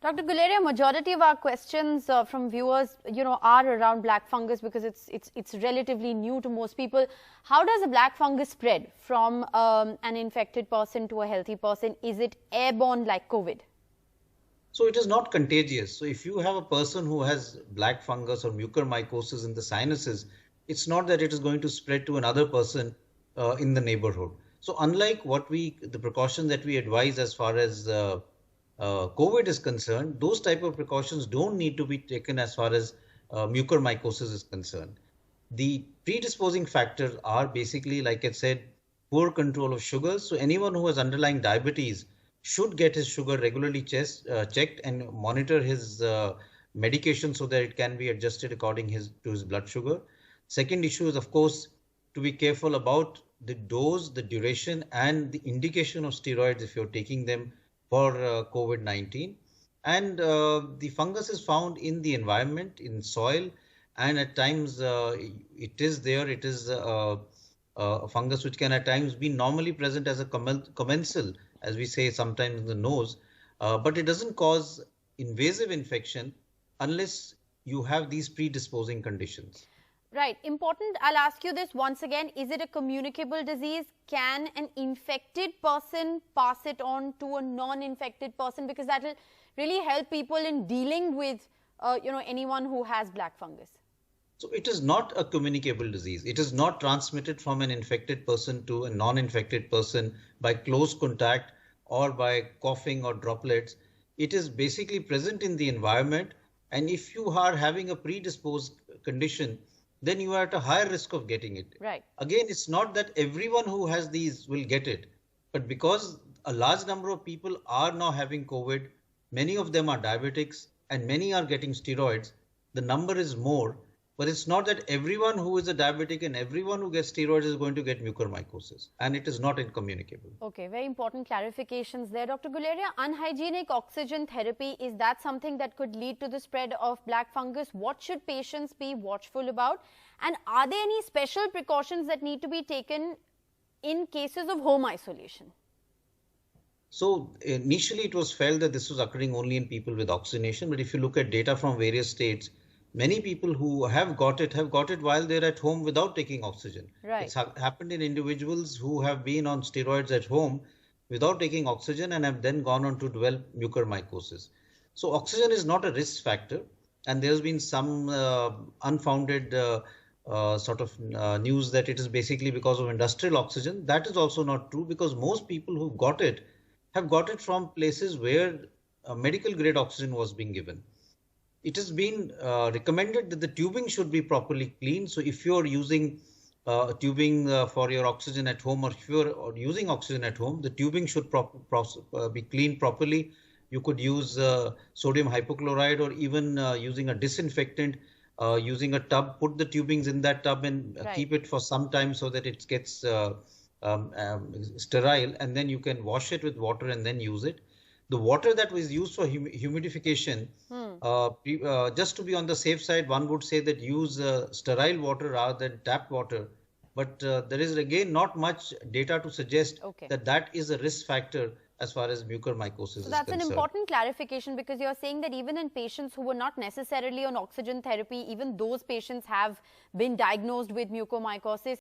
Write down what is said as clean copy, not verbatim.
Dr. Guleria, majority of our questions from viewers, are around black fungus because it's relatively new to most people. How does a black fungus spread from an infected person to a healthy person? Is it airborne like COVID? So it is not contagious. So if you have a person who has black fungus or mucormycosis in the sinuses, it's not that it is going to spread to another person in the neighborhood. So unlike the precaution that we advise as far as COVID is concerned, those type of precautions don't need to be taken as far as mucormycosis is concerned. The predisposing factors are basically, like I said, poor control of sugars. So anyone who has underlying diabetes should get his sugar regularly checked and monitor his medication so that it can be adjusted according to his blood sugar. Second issue is, of course, to be careful about the dose, the duration, and the indication of steroids if you're taking them for COVID-19. And the fungus is found in the environment, in soil, and at times it is a fungus which can at times be normally present as a commensal, as we say sometimes in the nose, but it doesn't cause invasive infection unless you have these predisposing conditions. Right. Important. I'll ask you this once again. Is it a communicable disease? Can an infected person pass it on to a non-infected person? Because that will really help people in dealing with, anyone who has black fungus. So it is not a communicable disease. It is not transmitted from an infected person to a non-infected person by close contact or by coughing or droplets. It is basically present in the environment. And if you are having a predisposed condition, then you are at a higher risk of getting it. Right. Again, it's not that everyone who has these will get it, but because a large number of people are now having COVID, many of them are diabetics and many are getting steroids, the number is more. But it's not that everyone who is a diabetic and everyone who gets steroids is going to get mucormycosis, and it is not incommunicable. Okay, very important clarifications there. Dr. Guleria, unhygienic oxygen therapy, is that something that could lead to the spread of black fungus? What should patients be watchful about? And are there any special precautions that need to be taken in cases of home isolation? So initially it was felt that this was occurring only in people with oxygenation, but if you look at data from various states, many people who have got it while they're at home without taking oxygen. Right. It's happened in individuals who have been on steroids at home without taking oxygen and have then gone on to develop mucormycosis. So oxygen is not a risk factor, and there's been some unfounded news that it is basically because of industrial oxygen. That is also not true, because most people who got it have got it from places where medical grade oxygen was being given. It has been recommended that the tubing should be properly cleaned. So if you're using tubing for your oxygen at home, or if you're using oxygen at home, the tubing should be cleaned properly. You could use sodium hypochlorite, or even using a disinfectant, using a tub, put the tubings in that tub and keep it for some time so that it gets sterile, and then you can wash it with water and then use it. The water that was used for humidification, just to be on the safe side, one would say that use sterile water rather than tap water. But there is again not much data to suggest that is a risk factor as far as mucormycosis is concerned. So that's an important clarification, because you're saying that even in patients who were not necessarily on oxygen therapy, even those patients have been diagnosed with mucormycosis.